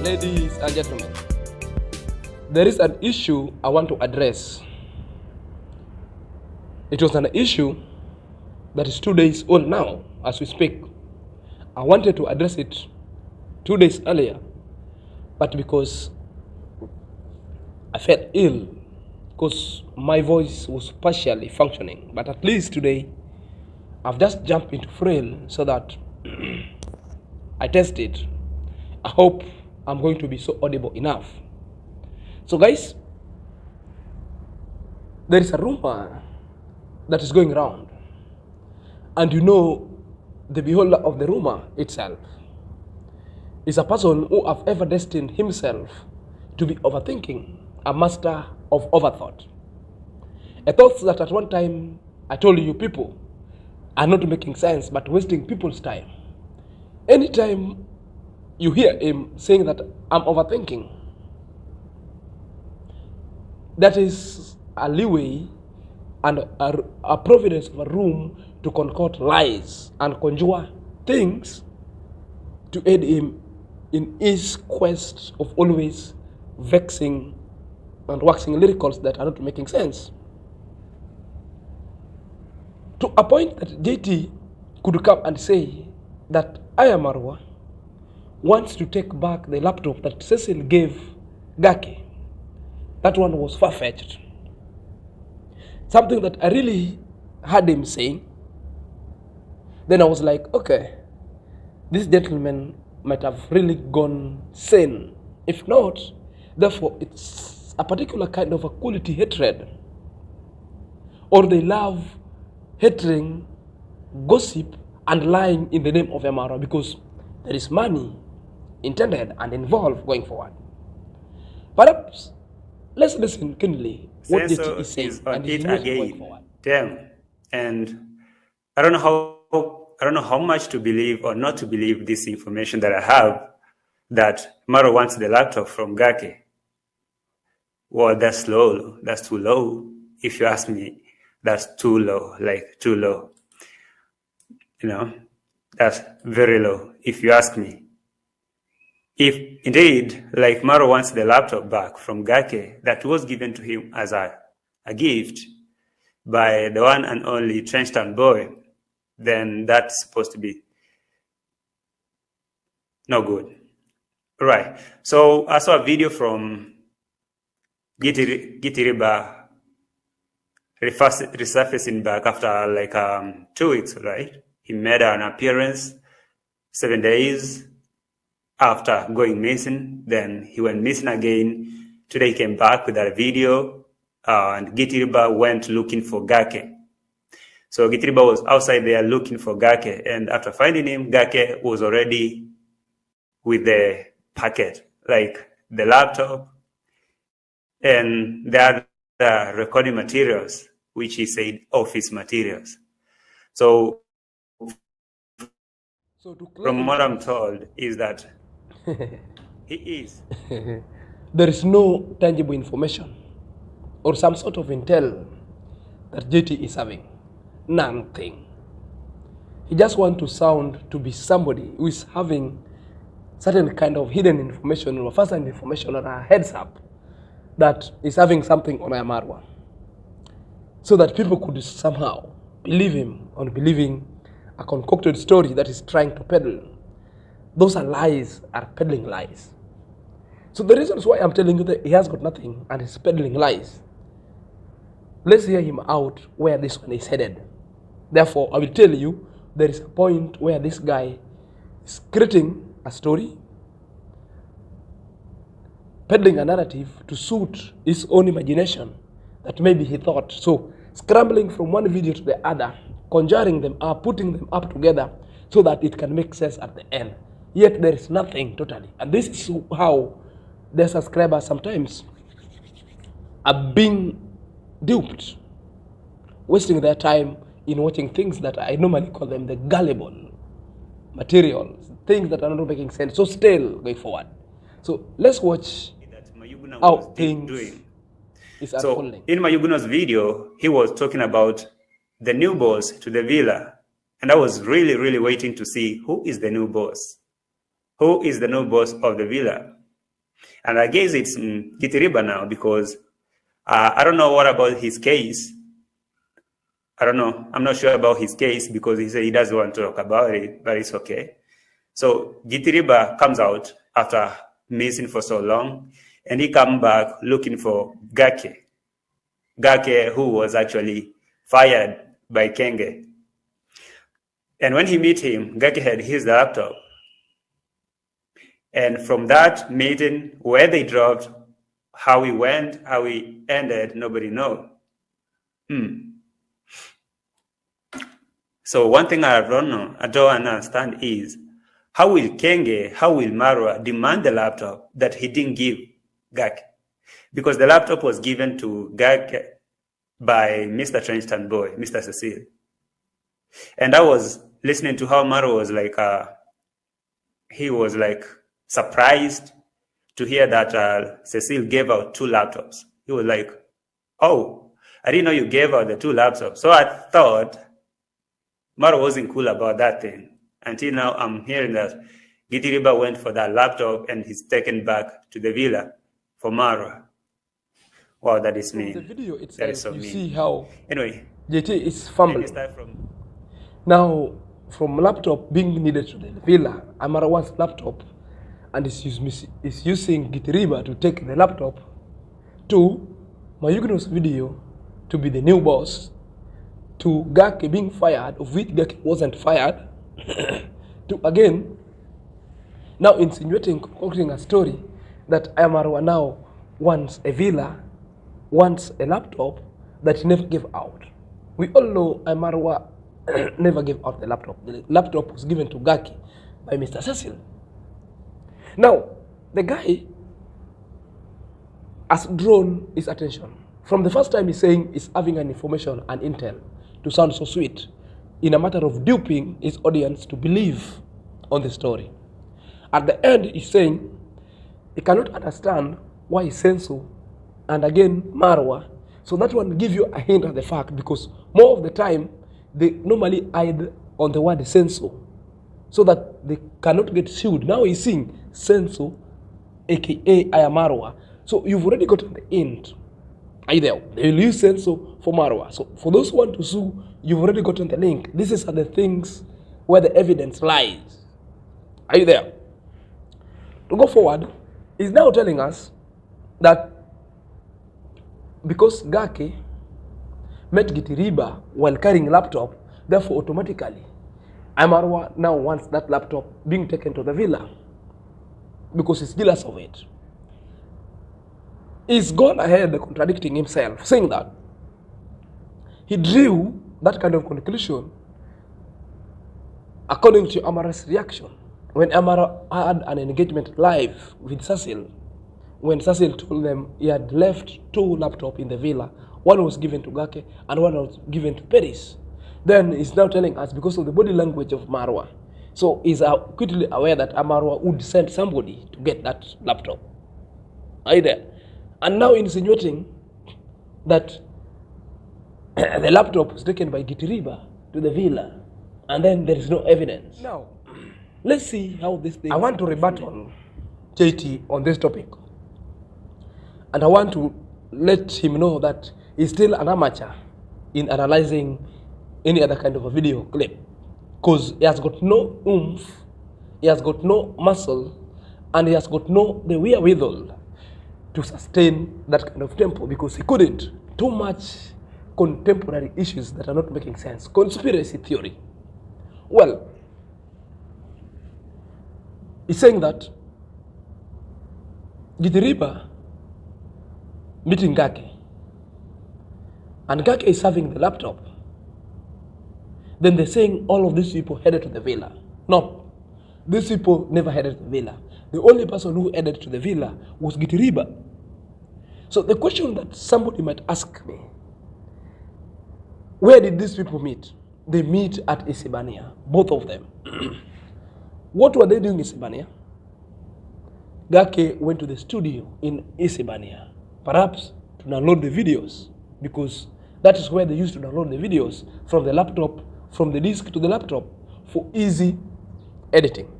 Ladies and gentlemen, there is an issue I want to address. It was an issue that is 2 days old now as we speak. I wanted to address it 2 days earlier, but because I felt ill, because my voice was partially functioning, but at least today I've just jumped into frail so that I test it. I hope I'm going to be so audible enough. So guys, there is a rumor that is going around, and you know the beholder of the rumor itself is a person who have ever destined himself to be overthinking, a master of overthought. A thought that at one time I told you people are not making sense but wasting people's time. Anytime you hear him saying that I'm overthinking, that is a leeway and a providence of a room to concoct lies and conjure things to aid him in his quest of always vexing and waxing lyricals that are not making sense. To a point that JT could come and say that IAM-MARWA wants to take back the laptop that Cecil gave Gake. That one was far-fetched. Something that I really heard him saying. Then I was like, okay, this gentleman might have really gone sane. If not, therefore, it's a particular kind of a quality hatred. Or they love hating, gossip, and lying in the name of IAM-MARWA because there is money intended and involved going forward. Perhaps let's listen keenly what JT is saying and his moves going forward. Damn. And I don't know how much to believe or not to believe this information that I have that Maro wants the laptop from Gake. Well, that's low. That's too low. If you ask me, that's too low, like too low. You know, that's very low, if you ask me. If indeed, like Maro wants the laptop back from Gake that was given to him as a gift by the one and only Trenchtown boy, then that's supposed to be no good. Right. So I saw a video from GITIRIBA resurfacing back after like 2 weeks, right? He made an appearance 7 days after going missing. Then he went missing again. Today he came back with a video, and GITIRIBA went looking for Gake. So GITIRIBA was outside there looking for Gake, and after finding him, Gake was already with the packet, like the laptop and the other recording materials, which he said office materials. So from what I'm told is that he is. There is no tangible information or some sort of intel that JT is having. Nothing. He just wants to sound to be somebody who is having certain kind of hidden information or first-hand information or a heads up that is having something on IAM-MARWA, so that people could somehow believe him on believing a concocted story that is trying to peddle. Those are lies, are peddling lies. So the reasons why I'm telling you that he has got nothing and is peddling lies, let's hear him out where this one is headed. Therefore, I will tell you, there is a point where this guy is creating a story, peddling a narrative to suit his own imagination that maybe he thought. So, scrambling from one video to the other, conjuring them up, putting them up together so that it can make sense at the end. Yet there is nothing totally. And this is how the subscribers sometimes are being duped, wasting their time in watching things that I normally call them the gullible materials, things that are not making sense, so still going forward. So let's watch how things is unfolding. So in Mayuguna's video, he was talking about the new boss to the villa. And I was really, really waiting to see who is the new boss. Who is the new boss of the villa? And I guess it's Gitiriba now, because I don't know what about his case. I don't know. I'm not sure about his case because he said he doesn't want to talk about it, but it's okay. So Gitiriba comes out after missing for so long, and he comes back looking for Gake. Gake, who was actually fired by Kenge. And when he met him, Gake had his laptop. And from that meeting, where they dropped, how he went, how he ended, nobody knows. So one thing I don't understand is, how will Kenge, how will Marwa demand the laptop that he didn't give Gake? Because the laptop was given to Gake by Mr. Trenchton Boy, Mr. Cecile. And I was listening to how Marwa was like, he was like surprised to hear that Cecile gave out 2 laptops. He was like, oh, I didn't know you gave out the 2 laptops. So I thought Marwa wasn't cool about that thing. Until now, I'm hearing that Gitiriba went for that laptop and he's taken back to the villa for Marwa. Wow, that is mean. The video itself, that is so you mean. see how Anyway, JT is fumbling. Now, from laptop being needed to the villa, Amarawa's laptop, and is using Gitiriba to take the laptop, to Mayugno's video to be the new boss, to Gake being fired, of which Gake wasn't fired, to again, now insinuating, concocting a story that Marwa now wants a villa, wants a laptop that he never gave out. We all know Marwa never gave out the laptop. The laptop was given to Gake by Mr. Cecil. Now, the guy has drawn his attention. From the first time he's saying he's having an information and intel to sound so sweet, in a matter of duping his audience to believe on the story. At the end, he's saying he cannot understand why Senso and again Marwa. So that one gives you a hint at the fact, because more of the time they normally hide on the word Senso so that they cannot get sued. Now he's saying Senso, aka IAM-MARWA. So you've already gotten the hint. Are you there? They will use Senso for Marwa. So for those who want to sue, you've already gotten the link. This is the things where the evidence lies. Are you there? To go forward, he's now telling us that because Gake met Gitiriba while carrying laptop, therefore automatically Marwa now wants that laptop being taken to the villa because he's jealous of it. He's gone ahead contradicting himself, saying that he drew that kind of conclusion according to Amara's reaction when Amara had an engagement live with Cecil. When Cecil told them he had left 2 laptops in the villa, one was given to Gake and one was given to Paris. Then he's now telling us because of the body language of Marwa. So he's quickly aware that Marwa would send somebody to get that laptop. Are you there? And now insinuating that the laptop was taken by Gitiriba to the villa, and then there is no evidence. Now, let's see how this thing... I want to rebut on JT on this topic. And I want to let him know that he's still an amateur in analyzing any other kind of a video clip. Because he has got no oomph, he has got no muscle, and he has got no the wherewithal to sustain that kind of tempo, because he couldn't. Too much contemporary issues that are not making sense. Conspiracy theory. Well, he's saying that Gitiriba meeting Gake, and Gake is having the laptop. Then they're saying all of these people headed to the villa. No, these people never headed to the villa. The only person who headed to the villa was Gitiriba. So the question that somebody might ask me, where did these people meet? They meet at Isibania, both of them. What were they doing in Isibania? Gake went to the studio in Isibania, perhaps to download the videos, because that is where they used to download the videos from the laptop, from the disk to the laptop, for easy editing.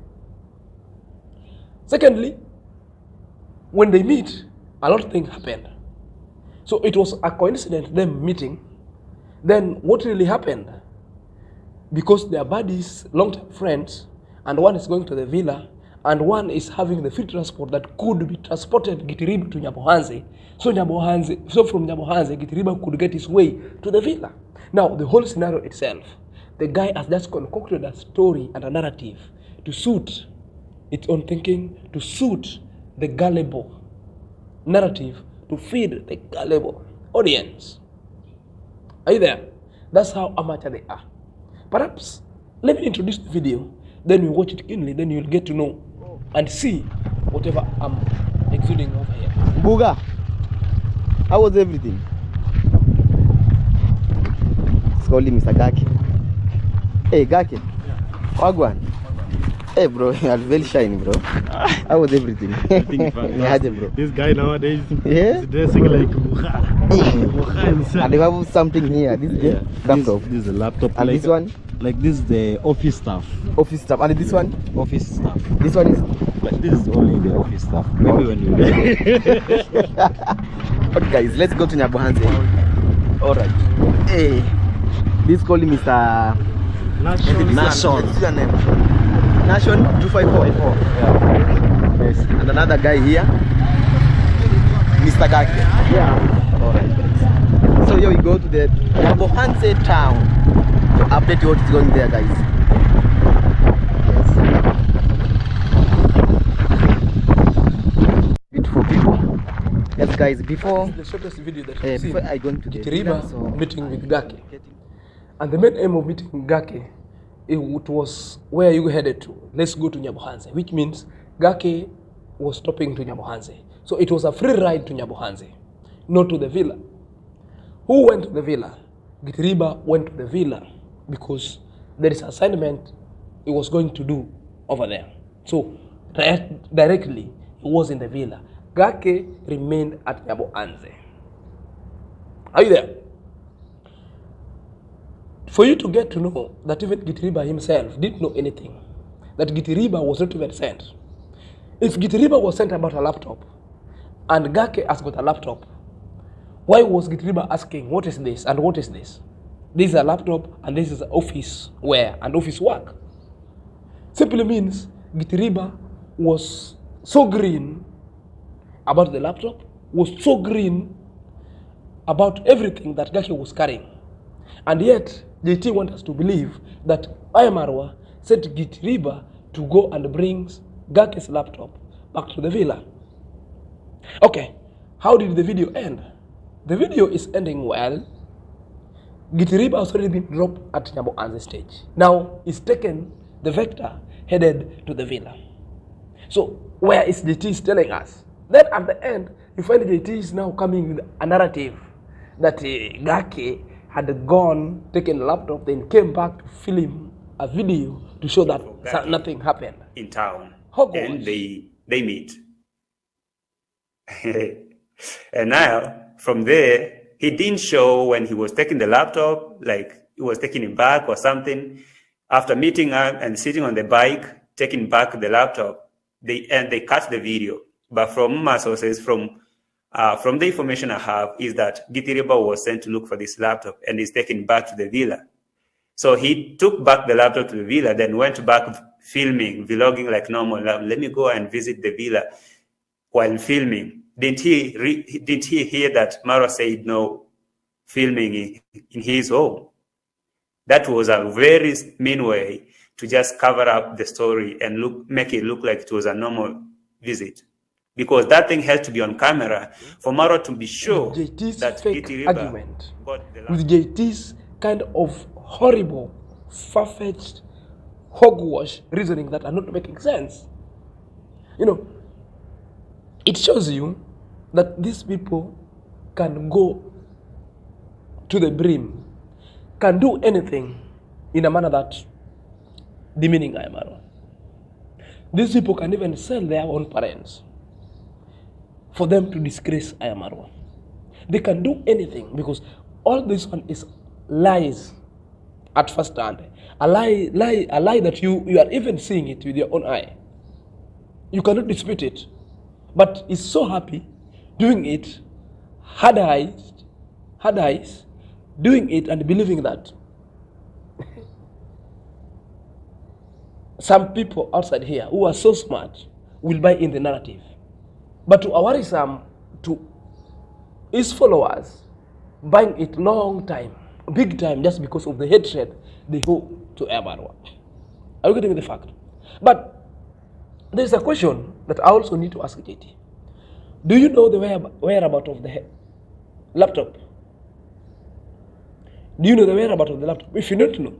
Secondly, when they meet, a lot of things happened. So it was a coincidence, them meeting. Then what really happened? Because they are buddies, long-term friends, and one is going to the villa, and one is having the free transport that could be transported Gitiriba to Nyabohanze. So from Nyabohanze, Gitiriba could get his way to the villa. Now, the whole scenario itself, the guy has just concocted a story and a narrative to suit its own thinking, to suit the gullible narrative, to feed the gullible audience. Are you there? That's how amateur they are. Perhaps, let me introduce the video, then we watch it keenly, then you'll get to know and see whatever I'm exuding over here. Buga, how was everything? Let's call him Mr. Gake. Hey, Gake. Yeah. Wagwan. Hey, bro, you are very shiny, bro. How was everything? Bro. This guy nowadays is dressing like Mukha. And they have something here. This is the laptop. This is a laptop. And like, this one? Like this is the office stuff. Office stuff. And this one? Office stuff. This one is? But this is only the office stuff. Maybe when you Okay, guys, let's go to Nyabohanze. Alright. Hey, this call him Mr. Nation. What's your name? Nation 254. Yeah. Yes. And another guy here, Mr. Gake. Yeah. Alright. So here we go to the Nyabohanze town to update you what is going there, guys. Yes. Beautiful people. Yes, guys. Before This is the shortest video that you've seen. before I go into the Gitiriba so meeting with Gake. And the main aim of meeting Gake, it was where you headed to. Let's go to Nyabohanze, which means Gake was stopping to Nyabohanze. So it was a free ride to Nyabohanze, not to the villa. Who went to the villa? Gitiriba went to the villa because there is assignment he was going to do over there. So directly, he was in the villa. Gake remained at Nyabohanze. Are you there? For you to get to know that even Gitiriba himself didn't know anything, that Gitiriba was not even sent. If Gitiriba was sent about a laptop, and Gake has got a laptop, why was Gitiriba asking, what is this and what is this? This is a laptop and this is office wear and office work. Simply means Gitiriba was so green about the laptop, was so green about everything that Gake was carrying. And yet, JT wants us to believe that IAM-MARWA sent Gitiriba to go and bring Gake's laptop back to the villa. Okay, how did the video end? The video is ending well. Gitiriba has already been dropped at Nyabohanze stage. Now, he's taken the vector headed to the villa. So, where is JT telling us? Then at the end, you find JT is now coming with a narrative that Gake had gone, taken a laptop, then came back to film a video to show that nothing happened. In town. Hogwarts. And they meet. And now, from there, he didn't show when he was taking the laptop, like he was taking it back or something. After meeting up and sitting on the bike, taking back the laptop, they cut the video. But from my sources, from the information I have, is that Gitiriba was sent to look for this laptop and is taken back to the villa. So he took back the laptop to the villa, then went back filming, vlogging like normal. Let me go and visit the villa while filming. Didn't he hear that Marwa said no filming in his home? That was a very mean way to just cover up the story and make it look like it was a normal visit. Because that thing had to be on camera for Marwa to be sure JT's that fake Gitiriba argument, got the with JT's kind of horrible, far-fetched, hogwash reasoning that are not making sense. You know, it shows you that these people can go to the brim, can do anything in a manner that demeaning IAM-MARWA. These people can even sell their own parents for them to disgrace IAM-MARWA. They can do anything because all this one is lies at first hand. A lie that you are even seeing it with your own eye. You cannot dispute it. but is so happy doing it, hard eyes, doing it and believing that some people outside here who are so smart will buy in the narrative. But to Awarisam, to his followers, buying it long time, big time, just because of the hatred they owe to IAM-MARWA. Are you getting the fact? But there's a question that I also need to ask JT. Do you know the whereabouts of the laptop? Do you know the whereabouts of the laptop? If you don't know,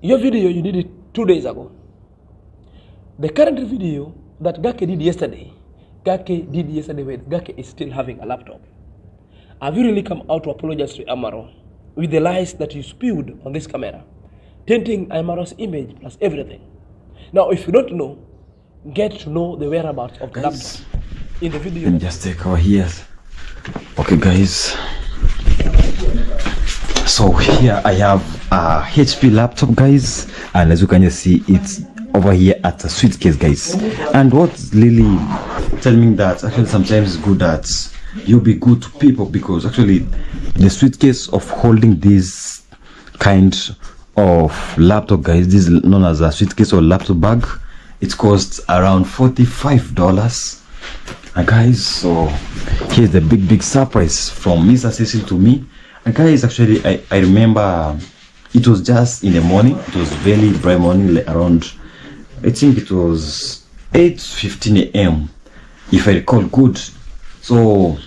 your video, you did it 2 days ago. The current video that Gake did yesterday, Gake is still having a laptop. Have you really come out to apologize to IAM-MARWA with the lies that you spewed on this camera, tainting IAM-MARWA's image plus everything? Now, if you don't know, get to know the whereabouts of the laptop in the video. Let me just take our ears. Okay, guys. So here I have a HP laptop, guys, and as you can just see, it's over here at a suitcase, guys. And what's really telling me that actually sometimes it's good that you be good to people, because actually the suitcase of holding this kind of laptop, guys, this is known as a suitcase or laptop bag. It costs around $45. And guys, so here's the big surprise from Mr. Cecil to me. And guys, actually I remember it was just in the morning. It was very bright morning, like around, I think it was 8:15 a.m. if I recall good. So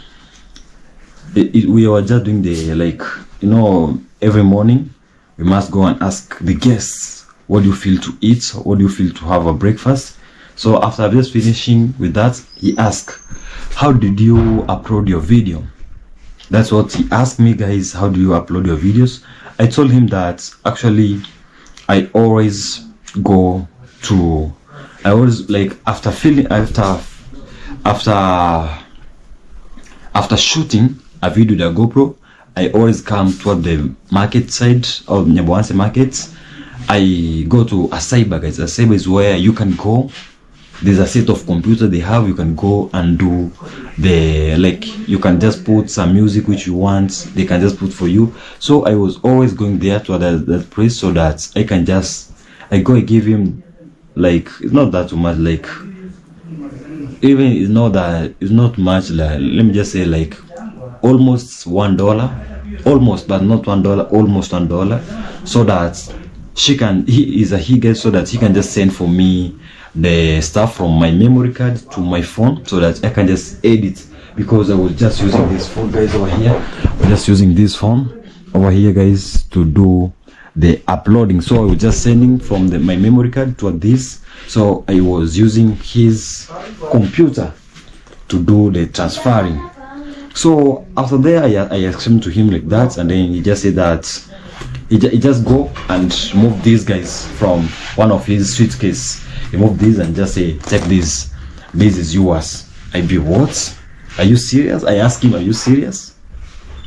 we were just doing the, like, you know, every morning we must go and ask the guests, what do you feel to eat, what do you feel to have a breakfast? So after just finishing with that, he asked, how did you upload your video? That's what he asked me, guys. How do you upload your videos? I told him that actually I always like after shooting a video with a GoPro, I always come toward the market side of Nyabuanse market. I go to a cyber, guys. A cyber is where you can go. There's a set of computer they have. You can go and do the, like, you can just put some music which you want. They can just put for you. So I was always going there to that place so that I can just, I give him, like, it's not that too much, like, even it's not much, like, let me just say, like, almost $1, almost, but not $1, almost $1, so that he gets, so that he can just send for me the stuff from my memory card to my phone, so that I can just edit, because I was just using this phone, guys, over here. I'm just using this phone over here, guys, to do the uploading. So I was just sending from my memory card to this, so I was using his computer to do the transferring. So after there, I explained to him like that, and then he just said that he just go and move these guys from one of his suitcase. He moved this and just say, take this is yours. I be, what? Are you serious? I asked him, are you serious?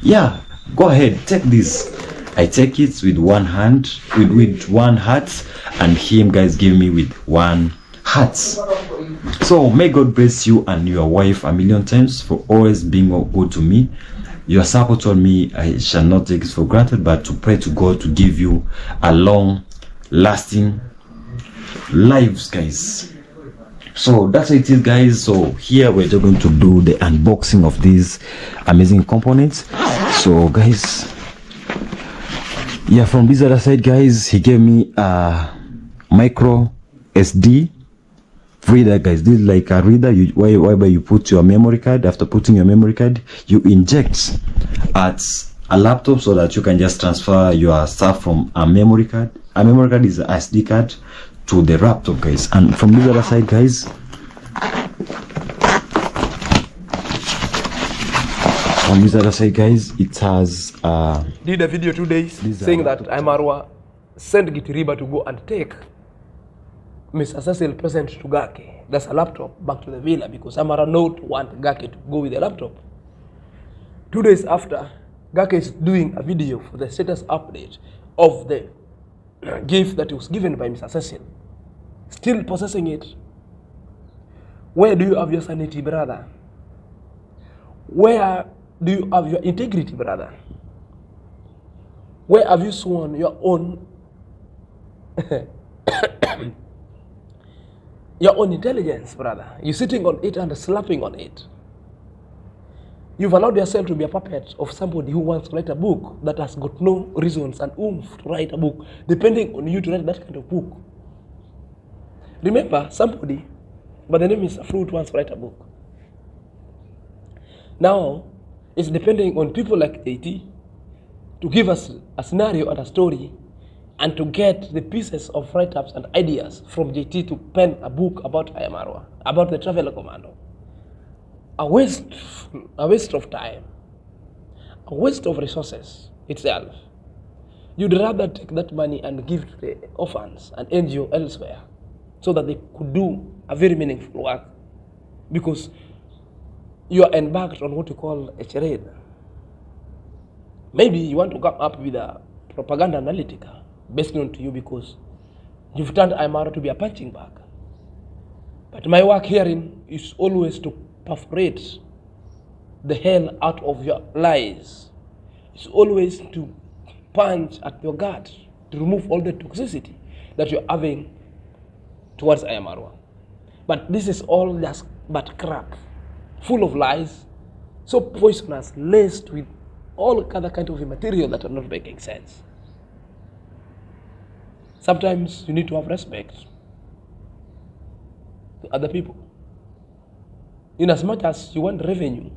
Yeah, go ahead, take this. I take it with one hand, with one hat, and him, guys, give me with one hat. So may God bless you and your wife a million times for always being good to me. Your support on me, I shall not take it for granted, but to pray to God to give you a long lasting lives, guys. So that's it is, guys. So here we're just going to do the unboxing of these amazing components. So guys, yeah, from this other side, guys, he gave me a micro SD reader, guys. This is like a reader whereby you put your memory card. After putting your memory card, you inject at a laptop so that you can just transfer your stuff from a memory card. A memory card is an SD card to the laptop, guys. And from this other side, guys, it has did a video 2 days saying that IAM-MARWA sent Gitiriba to go and take Mr. Cecil present to Gake. That's a laptop back to the villa, because IAM-MARWA not want Gake to go with the laptop. 2 days after, Gake is doing a video for the status update of the gift that was given by Mr. Cecil, still possessing it. Where do you have your sanity, brother? Where do you have your integrity, brother? Where have you sworn your own your own intelligence, brother? You're sitting on it and slapping on it. You've allowed yourself to be a puppet of somebody who wants to write a book that has got no reasons and oomph to write a book, depending on you to write that kind of book. Remember, somebody by the name is Fruit wants to write a book. Now, it's depending on people like JT to give us a scenario and a story and to get the pieces of write-ups and ideas from JT to pen a book about IAM-MARWA, about the Traveler Commando. A waste of time, a waste of resources itself. You'd rather take that money and give to the orphans and NGO elsewhere so that they could do a very meaningful work, because you are embarked on what you call a charade. Maybe you want to come up with a propaganda analytica based on to you because you've turned IAM-MARWA to be a punching bag. But my work herein is always to perforate the hell out of your lies. It's always to punch at your gut, to remove all the toxicity that you're having towards IAM-MARWA. But this is all just but crap, full of lies, so poisonous, laced with all other kind of material that are not making sense. Sometimes you need to have respect to other people. In as much as you want revenue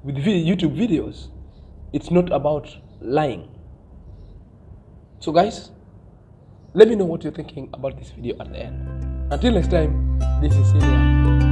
with YouTube videos, it's not about lying. So guys, let me know what you're thinking about this video at the end. Until next time, this is Celia.